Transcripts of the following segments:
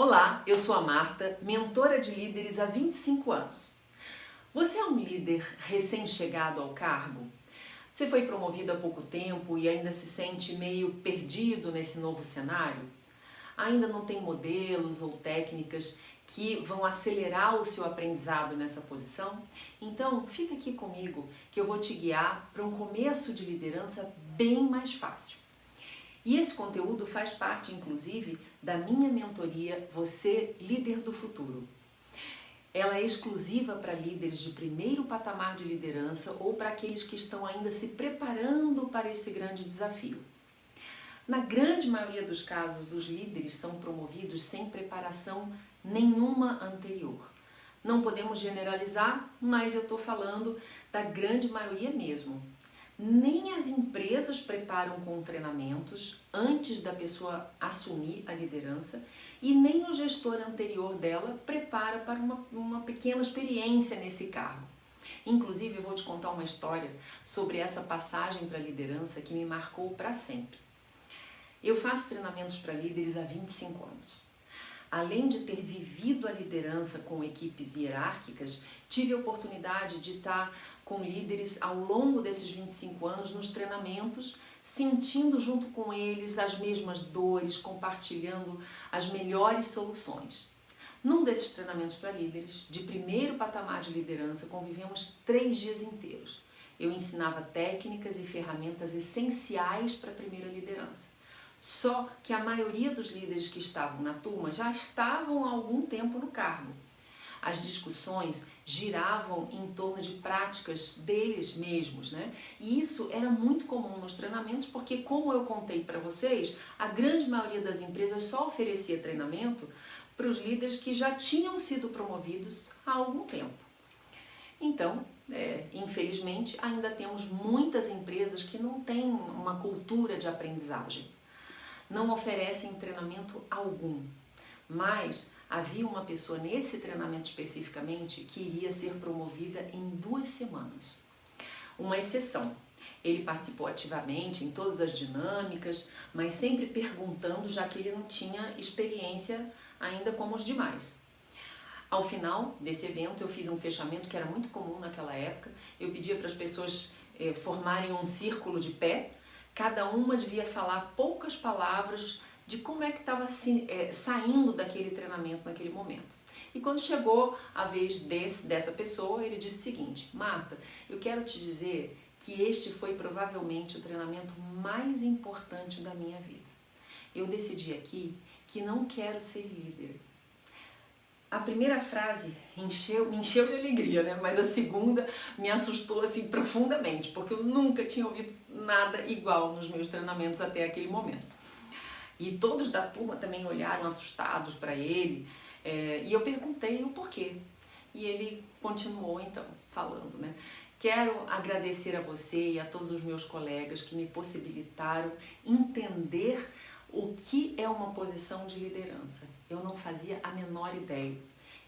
Olá, eu sou a Marta, mentora de líderes há 25 anos. Você é um líder recém-chegado ao cargo? Você foi promovido há pouco tempo e ainda se sente meio perdido nesse novo cenário? Ainda não tem modelos ou técnicas que vão acelerar o seu aprendizado nessa posição? Então, fica aqui comigo que eu vou te guiar para um começo de liderança bem mais fácil. E esse conteúdo faz parte, inclusive, da minha mentoria Você Líder do Futuro. Ela é exclusiva para líderes de primeiro patamar de liderança ou para aqueles que estão ainda se preparando para esse grande desafio. Na grande maioria dos casos, os líderes são promovidos sem preparação nenhuma anterior. Não podemos generalizar, mas eu estou falando da grande maioria mesmo. Nem as empresas preparam com treinamentos antes da pessoa assumir a liderança e nem o gestor anterior dela prepara para uma pequena experiência nesse cargo. Inclusive, eu vou te contar uma história sobre essa passagem para a liderança que me marcou para sempre. Eu faço treinamentos para líderes há 25 anos. Além de ter vivido a liderança com equipes hierárquicas, tive a oportunidade de estar com líderes ao longo desses 25 anos nos treinamentos, sentindo junto com eles as mesmas dores, compartilhando as melhores soluções. Num desses treinamentos para líderes, de primeiro patamar de liderança, convivemos 3 dias inteiros. Eu ensinava técnicas e ferramentas essenciais para a primeira liderança. Só que a maioria dos líderes que estavam na turma já estavam há algum tempo no cargo. As discussões giravam em torno de práticas deles mesmos, né? E isso era muito comum nos treinamentos, porque, como eu contei para vocês, a grande maioria das empresas só oferecia treinamento para os líderes que já tinham sido promovidos há algum tempo. Então, infelizmente, ainda temos muitas empresas que não têm uma cultura de aprendizagem. Não oferecem treinamento algum, mas havia uma pessoa nesse treinamento especificamente que iria ser promovida em 2 semanas. Uma exceção, ele participou ativamente em todas as dinâmicas, mas sempre perguntando, já que ele não tinha experiência ainda como os demais. Ao final desse evento eu fiz um fechamento que era muito comum naquela época. Eu pedia para as pessoas formarem um círculo de pé. Cada uma devia falar poucas palavras de como é que estava saindo daquele treinamento naquele momento. E quando chegou a vez dessa pessoa, ele disse o seguinte: Marta, eu quero te dizer que este foi provavelmente o treinamento mais importante da minha vida. Eu decidi aqui que não quero ser líder. A primeira frase me encheu de alegria, né? Mas a segunda me assustou assim profundamente, porque eu nunca tinha ouvido nada igual nos meus treinamentos até aquele momento. E todos da turma também olharam assustados para ele, e eu perguntei o porquê. E ele continuou então falando, né? Quero agradecer a você e a todos os meus colegas que me possibilitaram entender o que é uma posição de liderança. Eu não fazia a menor ideia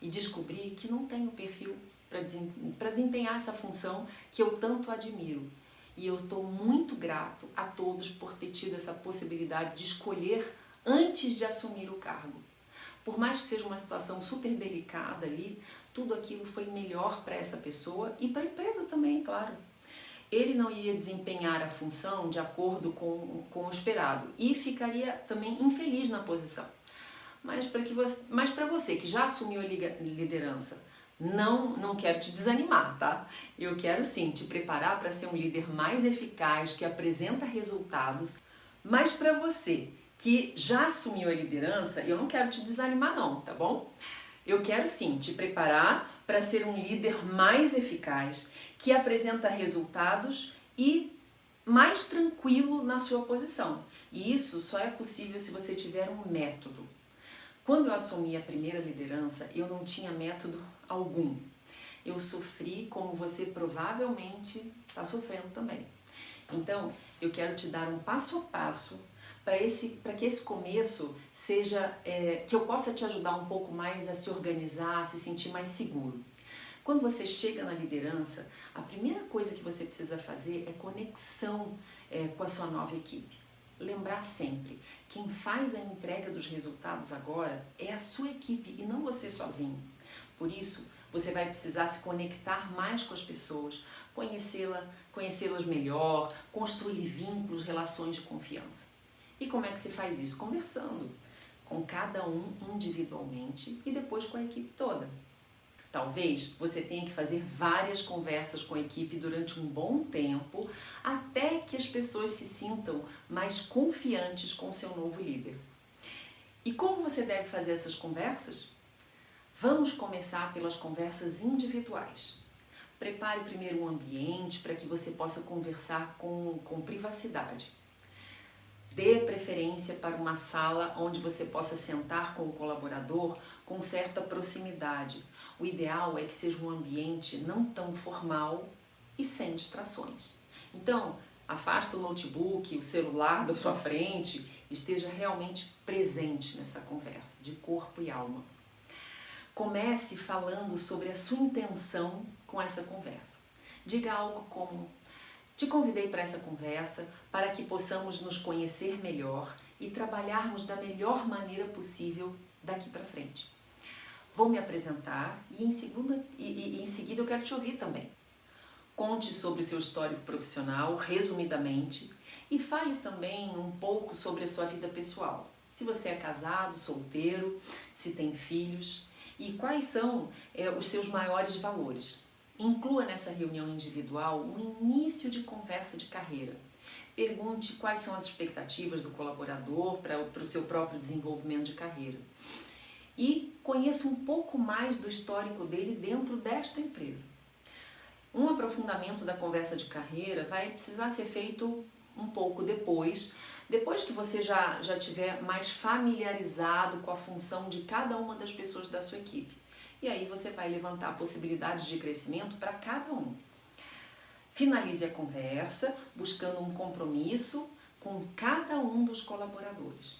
e descobri que não tenho perfil para desempenhar essa função que eu tanto admiro. E eu estou muito grato a todos por ter tido essa possibilidade de escolher antes de assumir o cargo. Por mais que seja uma situação super delicada ali, tudo aquilo foi melhor para essa pessoa e para a empresa também, claro. Ele não ia desempenhar a função de acordo com o esperado e ficaria também infeliz na posição. Mas para você que já assumiu a liderança, não quero te desanimar, tá? Eu quero sim te preparar para ser um líder mais eficaz, que apresenta resultados. Mas para você que já assumiu a liderança, eu não quero te desanimar não, tá bom? Eu quero sim te preparar para ser um líder mais eficaz, que apresenta resultados e mais tranquilo na sua posição. E isso só é possível se você tiver um método. Quando eu assumi a primeira liderança, eu não tinha método algum. Eu sofri como você provavelmente está sofrendo também. Então, eu quero te dar um passo a passo para que esse começo seja, que eu possa te ajudar um pouco mais a se organizar, a se sentir mais seguro. Quando você chega na liderança, a primeira coisa que você precisa fazer é conexão com a sua nova equipe. lembrar sempre, quem faz a entrega dos resultados agora é a sua equipe e não você sozinho. Por isso, você vai precisar se conectar mais com as pessoas, conhecê-las melhor, construir vínculos, relações de confiança. E como é que se faz isso? Conversando com cada um individualmente e depois com a equipe toda. Talvez você tenha que fazer várias conversas com a equipe durante um bom tempo até que as pessoas se sintam mais confiantes com o seu novo líder. E como você deve fazer essas conversas? Vamos começar pelas conversas individuais. Prepare primeiro um ambiente para que você possa conversar com privacidade. Dê preferência para uma sala onde você possa sentar com o colaborador com certa proximidade. O ideal é que seja um ambiente não tão formal e sem distrações. Então, afasta o notebook, o celular da sua frente, esteja realmente presente nessa conversa, de corpo e alma. Comece falando sobre a sua intenção com essa conversa. Diga algo como: te convidei para essa conversa para que possamos nos conhecer melhor e trabalharmos da melhor maneira possível daqui para frente. Vou me apresentar e em seguida eu quero te ouvir também. Conte sobre o seu histórico profissional, resumidamente, e fale também um pouco sobre a sua vida pessoal. Se você é casado, solteiro, se tem filhos e quais são os seus maiores valores. Inclua nessa reunião individual um início de conversa de carreira. Pergunte quais são as expectativas do colaborador para o seu próprio desenvolvimento de carreira. E conheça um pouco mais do histórico dele dentro desta empresa. Um aprofundamento da conversa de carreira vai precisar ser feito um pouco depois que você já estiver mais familiarizado com a função de cada uma das pessoas da sua equipe. E aí você vai levantar possibilidades de crescimento para cada um. Finalize a conversa buscando um compromisso com cada um dos colaboradores.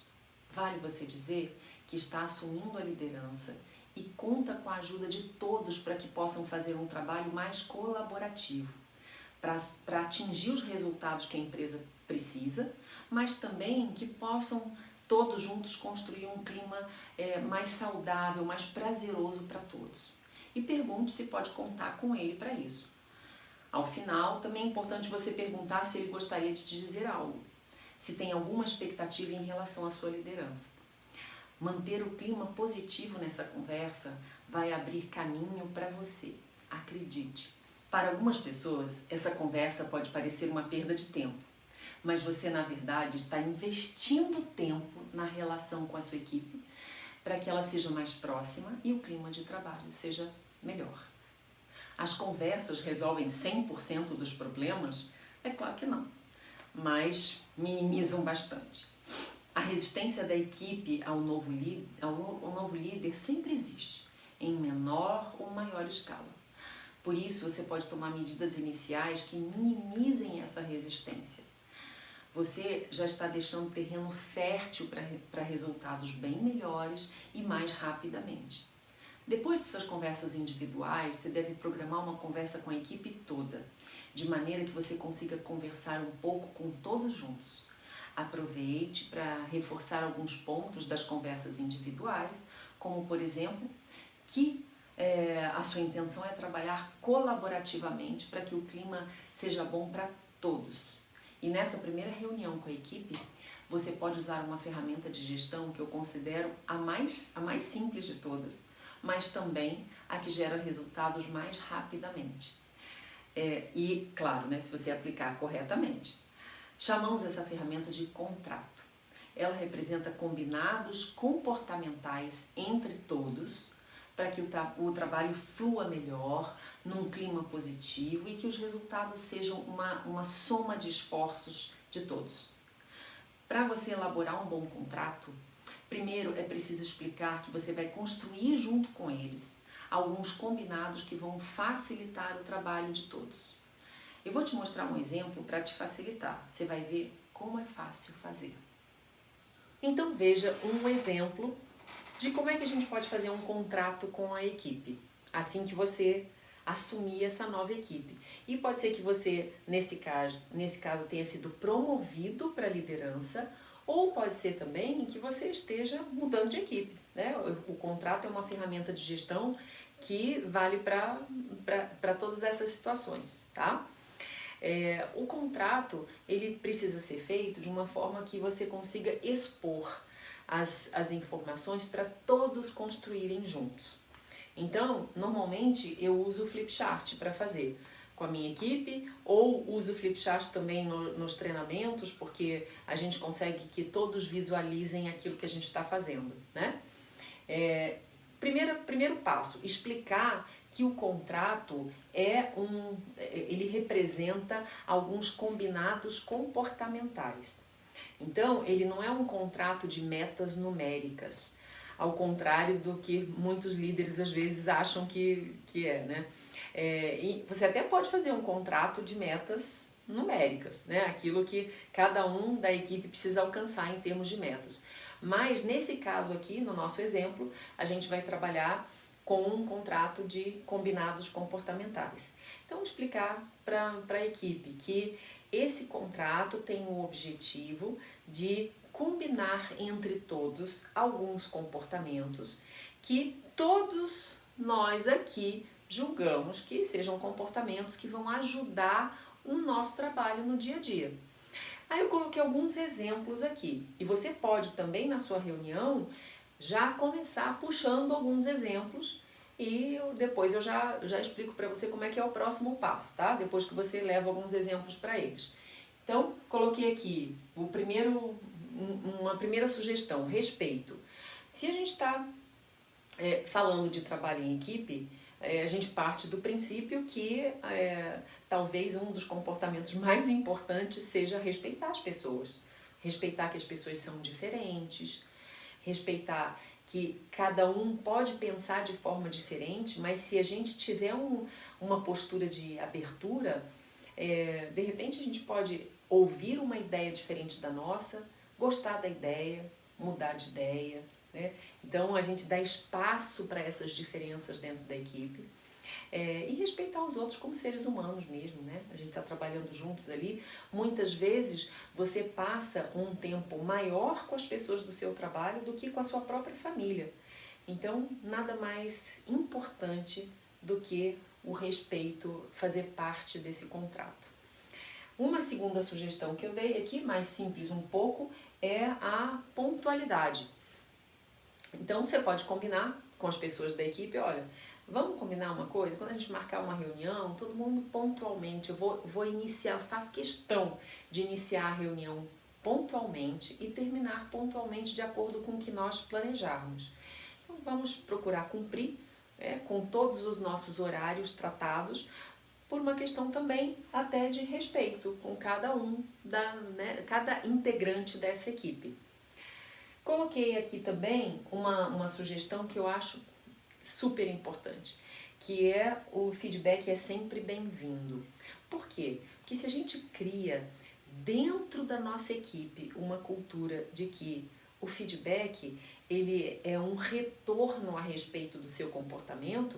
Vale você dizer que está assumindo a liderança e conta com a ajuda de todos para que possam fazer um trabalho mais colaborativo, para atingir os resultados que a empresa precisa, mas também que possam todos juntos construir um clima mais saudável, mais prazeroso para todos. E pergunte se pode contar com ele para isso. Ao final, também é importante você perguntar se ele gostaria de te dizer algo, se tem alguma expectativa em relação à sua liderança. Manter o clima positivo nessa conversa vai abrir caminho para você, acredite. Para algumas pessoas, essa conversa pode parecer uma perda de tempo, mas você, na verdade, está investindo tempo na relação com a sua equipe para que ela seja mais próxima e o clima de trabalho seja melhor. As conversas resolvem 100% dos problemas? É claro que não, mas minimizam bastante. A resistência da equipe ao novo líder sempre existe, em menor ou maior escala. Por isso, você pode tomar medidas iniciais que minimizem essa resistência. Você já está deixando terreno fértil para resultados bem melhores e mais rapidamente. Depois dessas conversas individuais, você deve programar uma conversa com a equipe toda, de maneira que você consiga conversar um pouco com todos juntos. Aproveite para reforçar alguns pontos das conversas individuais, como, por exemplo, que a sua intenção é trabalhar colaborativamente para que o clima seja bom para todos. E nessa primeira reunião com a equipe, você pode usar uma ferramenta de gestão que eu considero a mais simples de todas, mas também a que gera resultados mais rapidamente. E, claro, se você aplicar corretamente. Chamamos essa ferramenta de contrato. Ela representa combinados comportamentais entre todos para que o trabalho flua melhor, num clima positivo e que os resultados sejam uma soma de esforços de todos. Para você elaborar um bom contrato, primeiro é preciso explicar que você vai construir junto com eles alguns combinados que vão facilitar o trabalho de todos. Eu vou te mostrar um exemplo para te facilitar. Você vai ver como é fácil fazer. Então veja um exemplo de como é que a gente pode fazer um contrato com a equipe, assim que você assumir essa nova equipe. E pode ser que você, nesse caso tenha sido promovido para liderança, ou pode ser também que você esteja mudando de equipe, né? O contrato é uma ferramenta de gestão que vale para todas essas situações, tá? O contrato, ele precisa ser feito de uma forma que você consiga expor as informações para todos construírem juntos. Então, normalmente eu uso o flipchart para fazer com a minha equipe, ou uso o flipchart também nos treinamentos, porque a gente consegue que todos visualizem aquilo que a gente está fazendo, né? Primeiro passo, explicar que o contrato ele representa alguns combinados comportamentais. Então, ele não é um contrato de metas numéricas, ao contrário do que muitos líderes às vezes acham que é, né? E você até pode fazer um contrato de metas numéricas, né? Aquilo que cada um da equipe precisa alcançar em termos de metas. Mas nesse caso aqui, no nosso exemplo, a gente vai trabalhar com um contrato de combinados comportamentais. Então, explicar para a equipe que esse contrato tem o objetivo de combinar entre todos alguns comportamentos que todos nós aqui julgamos que sejam comportamentos que vão ajudar no nosso trabalho no dia a dia. Aí eu coloquei alguns exemplos aqui e você pode também na sua reunião já começar puxando alguns exemplos e depois eu já explico para você como é que é o próximo passo, tá? Depois que você leva alguns exemplos para eles. Então, coloquei aqui uma primeira sugestão, respeito. Se a gente está falando de trabalho em equipe, a gente parte do princípio que talvez um dos comportamentos mais importantes seja respeitar as pessoas. Respeitar que as pessoas são diferentes, respeitar que cada um pode pensar de forma diferente, mas se a gente tiver uma postura de abertura, de repente a gente pode ouvir uma ideia diferente da nossa, gostar da ideia, mudar de ideia, né? Então a gente dá espaço para essas diferenças dentro da equipe e respeitar os outros como seres humanos mesmo, né? A gente está trabalhando juntos ali. Muitas vezes você passa um tempo maior com as pessoas do seu trabalho do que com a sua própria família. Então nada mais importante do que o respeito fazer parte desse contrato. Uma segunda sugestão que eu dei aqui, mais simples um pouco, é a pontualidade. Então você pode combinar com as pessoas da equipe, olha, vamos combinar uma coisa? Quando a gente marcar uma reunião, todo mundo pontualmente, eu vou iniciar, faço questão de iniciar a reunião pontualmente e terminar pontualmente de acordo com o que nós planejarmos. Então vamos procurar cumprir com todos os nossos horários tratados, por uma questão também até de respeito com cada cada integrante dessa equipe. Coloquei aqui também uma sugestão que eu acho super importante, que é o feedback é sempre bem-vindo. Por quê? Porque se a gente cria dentro da nossa equipe uma cultura de que o feedback ele é um retorno a respeito do seu comportamento,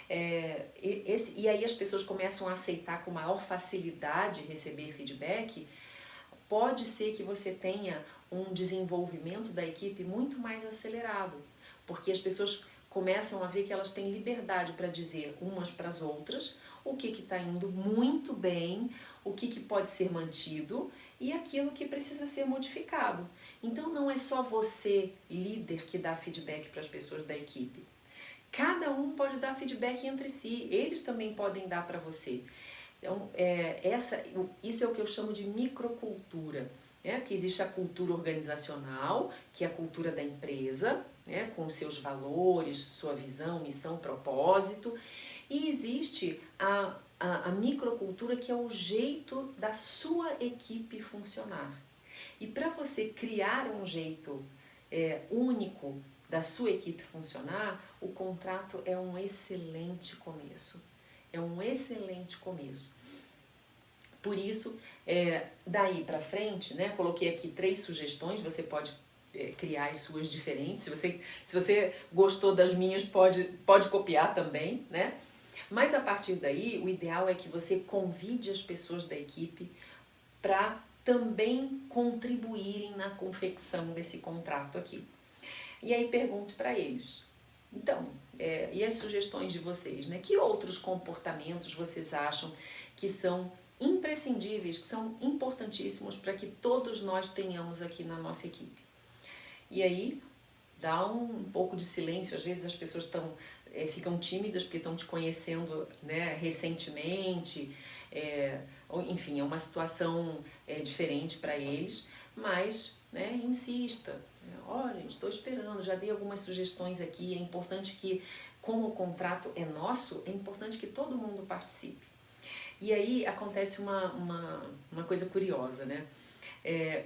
e aí as pessoas começam a aceitar com maior facilidade receber feedback, pode ser que você tenha um desenvolvimento da equipe muito mais acelerado, porque as pessoas começam a ver que elas têm liberdade para dizer umas para as outras o que está indo muito bem, o que pode ser mantido e aquilo que precisa ser modificado. Então não é só você, líder, que dá feedback para as pessoas da equipe. Cada um pode dar feedback entre si, eles também podem dar para você. Então, isso é o que eu chamo de microcultura, né? Porque existe a cultura organizacional, que é a cultura da empresa, né? Com seus valores, sua visão, missão, propósito. E existe a microcultura, que é o jeito da sua equipe funcionar. E para você criar um jeito único da sua equipe funcionar, o contrato é um excelente começo. É um excelente começo. Por isso, daí para frente, né, coloquei aqui 3 sugestões, você pode criar as suas diferentes. Se você gostou das minhas, pode copiar também, né? Mas a partir daí, o ideal é que você convide as pessoas da equipe para também contribuírem na confecção desse contrato aqui. E aí pergunto para eles, então, e as sugestões de vocês, né? Que outros comportamentos vocês acham que são imprescindíveis, que são importantíssimos para que todos nós tenhamos aqui na nossa equipe? E aí dá um pouco de silêncio, às vezes as pessoas ficam tímidas porque estão te conhecendo, né, recentemente, enfim, é uma situação diferente para eles, mas, né, insista. Olha, estou esperando, já dei algumas sugestões aqui, é importante que, como o contrato é nosso, é importante que todo mundo participe. E aí acontece uma coisa curiosa, né?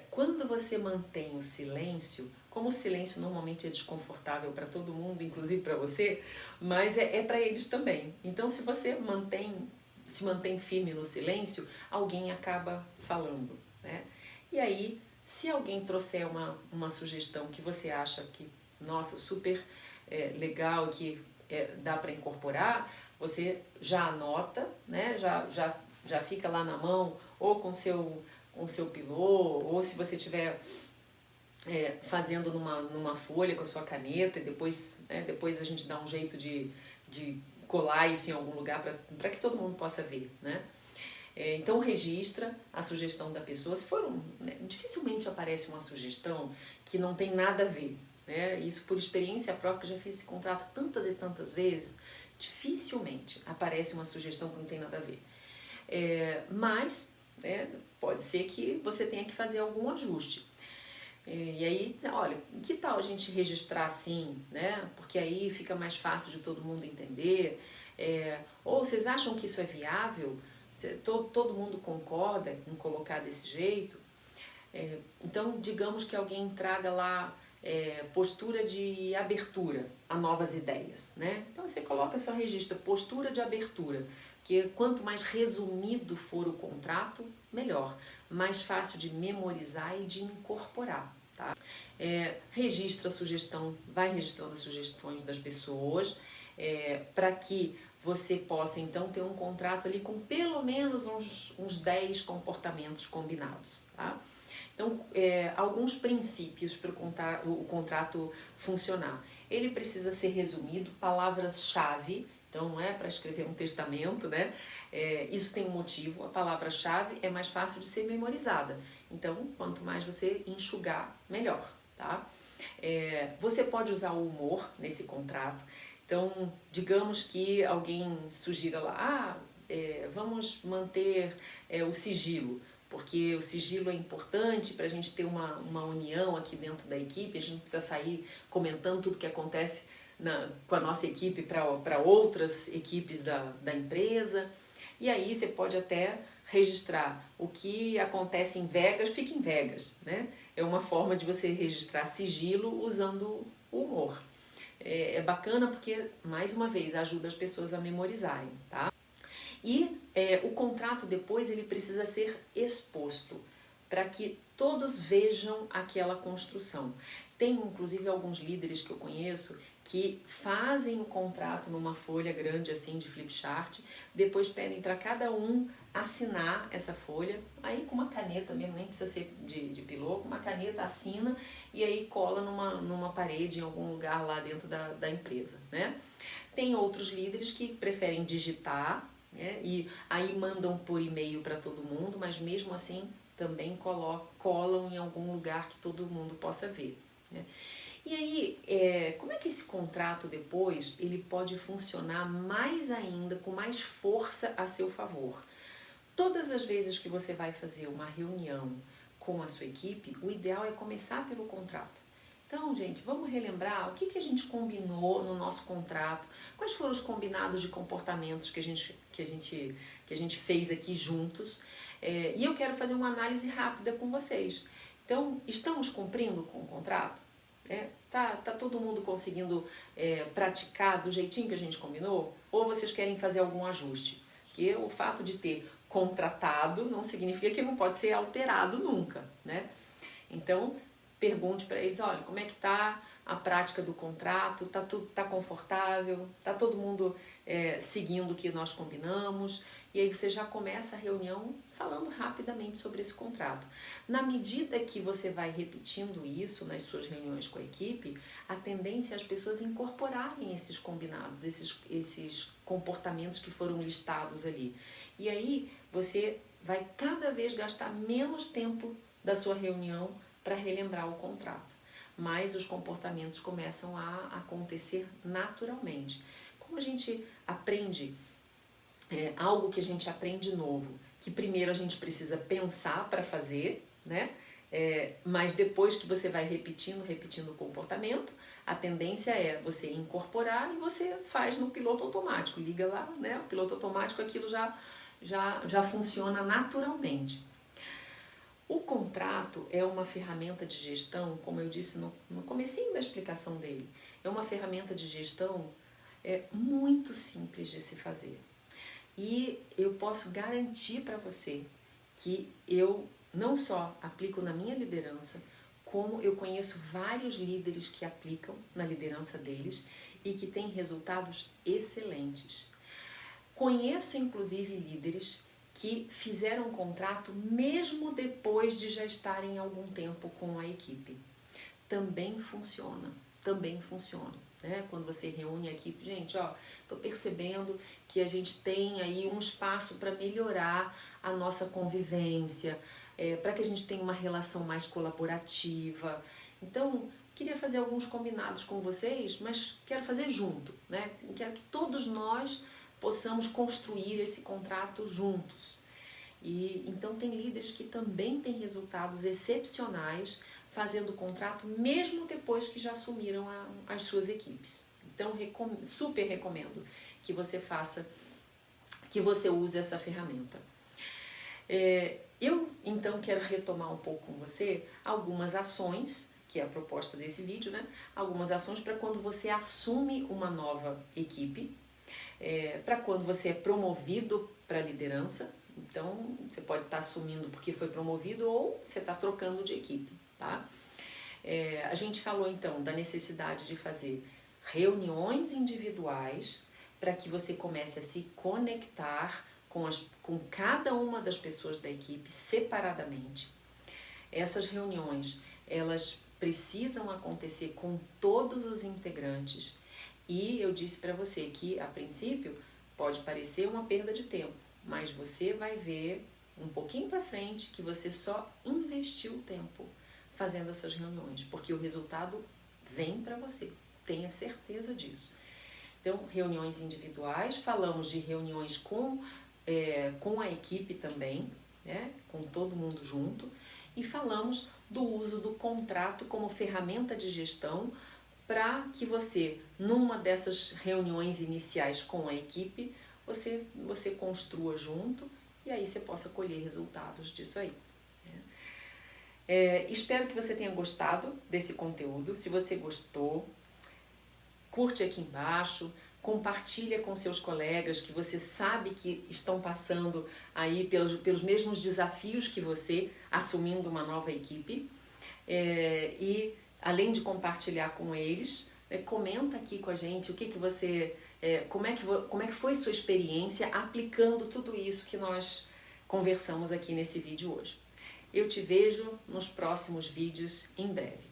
Quando você mantém o silêncio, como o silêncio normalmente é desconfortável para todo mundo, inclusive para você, mas é para eles também. Então, se você se mantém firme no silêncio, alguém acaba falando, né? E aí, se alguém trouxer uma sugestão que você acha que, nossa, super legal, que dá para incorporar, você já anota, né? Já fica lá na mão, ou com seu pilô, ou se você tiver fazendo numa folha com a sua caneta, e depois a gente dá um jeito de colar isso em algum lugar para que todo mundo possa ver, né? Então registra a sugestão da pessoa. Se for dificilmente aparece uma sugestão que não tem nada a ver, né? Isso por experiência própria, já fiz esse contrato tantas e tantas vezes, dificilmente aparece uma sugestão que não tem nada a ver. Mas pode ser que você tenha que fazer algum ajuste. E aí, olha, que tal a gente registrar assim, né? Porque aí fica mais fácil de todo mundo entender. Ou vocês acham que isso é viável? Todo mundo concorda em colocar desse jeito? Então, digamos que alguém traga lá postura de abertura a novas ideias, né? Então, você coloca só registra postura de abertura, porque quanto mais resumido for o contrato, melhor. Mais fácil de memorizar e de incorporar, tá? Registra a sugestão, vai registrando as sugestões das pessoas, para que você possa então ter um contrato ali com pelo menos uns 10 comportamentos combinados, tá? Então, alguns princípios para o contrato funcionar. Ele precisa ser resumido, palavras-chave, então não é para escrever um testamento, né? Isso tem um motivo, a palavra-chave é mais fácil de ser memorizada. Então, quanto mais você enxugar, melhor, tá? Você pode usar o humor nesse contrato. Então, digamos que alguém sugira lá, vamos manter o sigilo, porque o sigilo é importante para a gente ter uma união aqui dentro da equipe, a gente não precisa sair comentando tudo que acontece com a nossa equipe para outras equipes da empresa. E aí você pode até registrar o que acontece em Vegas, fica em Vegas, né? É uma forma de você registrar sigilo usando o humor. É bacana porque, mais uma vez, ajuda as pessoas a memorizarem, tá? E o contrato depois ele precisa ser exposto para que todos vejam aquela construção. Tem inclusive alguns líderes que eu conheço que fazem o contrato numa folha grande assim de flip chart, depois pedem para cada um assinar essa folha, aí com uma caneta mesmo, nem precisa ser de pilô, com uma caneta assina e aí cola numa parede em algum lugar lá dentro da empresa, né? Tem outros líderes que preferem digitar, né? E aí mandam por e-mail para todo mundo, mas mesmo assim também colam em algum lugar que todo mundo possa ver, né? E aí, como é que esse contrato depois ele pode funcionar mais ainda, com mais força a seu favor? Todas as vezes que você vai fazer uma reunião com a sua equipe, o ideal é começar pelo contrato. Então, gente, vamos relembrar o que a gente combinou no nosso contrato, quais foram os combinados de comportamentos que a gente fez aqui juntos, e eu quero fazer uma análise rápida com vocês. Então, estamos cumprindo com o contrato? Tá todo mundo conseguindo praticar do jeitinho que a gente combinou? Ou vocês querem fazer algum ajuste? Porque o fato de ter contratado não significa que não pode ser alterado nunca, né? Então, pergunte para eles, olha, como é que tá a prática do contrato, tá confortável, tá todo mundo seguindo o que nós combinamos, e aí você já começa a reunião falando rapidamente sobre esse contrato. Na medida que você vai repetindo isso nas suas reuniões com a equipe, a tendência é as pessoas incorporarem esses combinados, esses comportamentos que foram listados ali. E aí você vai cada vez gastar menos tempo da sua reunião para relembrar o contrato, mas os comportamentos começam a acontecer naturalmente. Como a gente aprende algo que a gente aprende novo, que primeiro a gente precisa pensar para fazer, né? Mas depois que você vai repetindo o comportamento, a tendência é você incorporar e você faz no piloto automático. Liga lá, né? O piloto automático, aquilo já funciona naturalmente. O contrato é uma ferramenta de gestão, como eu disse no comecinho da explicação dele, é uma ferramenta de gestão muito simples de se fazer. E eu posso garantir para você que eu não só aplico na minha liderança, como eu conheço vários líderes que aplicam na liderança deles e que têm resultados excelentes. Conheço inclusive líderes que fizeram um contrato mesmo depois de já estarem algum tempo com a equipe. Também funciona. Né? Quando você reúne a equipe, gente, tô percebendo que a gente tem aí um espaço para melhorar a nossa convivência, para que a gente tenha uma relação mais colaborativa. Então, queria fazer alguns combinados com vocês, mas quero fazer junto, né? Quero que todos nós possamos construir esse contrato juntos. E então tem líderes que também têm resultados excepcionais fazendo o contrato mesmo depois que já assumiram as suas equipes. Então super recomendo que você use essa ferramenta. Eu então quero retomar um pouco com você algumas ações, que é a proposta desse vídeo, né? Algumas ações para quando você assume uma nova equipe, para quando você é promovido para a liderança. Então, você pode estar assumindo porque foi promovido ou você está trocando de equipe, tá? A gente falou, então, da necessidade de fazer reuniões individuais para que você comece a se conectar com cada uma das pessoas da equipe separadamente. Essas reuniões, elas precisam acontecer com todos os integrantes. E eu disse para você que, a princípio, pode parecer uma perda de tempo, mas você vai ver um pouquinho para frente que você só investiu tempo fazendo essas reuniões, porque o resultado vem para você, tenha certeza disso. Então, reuniões individuais, falamos de reuniões com a equipe também, né, com todo mundo junto, e falamos do uso do contrato como ferramenta de gestão para que você, numa dessas reuniões iniciais com a equipe, você construa junto e aí você possa colher resultados disso aí. Espero que você tenha gostado desse conteúdo. Se você gostou, curte aqui embaixo, compartilha com seus colegas que você sabe que estão passando aí pelos mesmos desafios que você, assumindo uma nova equipe. E além de compartilhar com eles, comenta aqui com a gente o que você, como é que foi sua experiência aplicando tudo isso que nós conversamos aqui nesse vídeo hoje. Eu te vejo nos próximos vídeos em breve.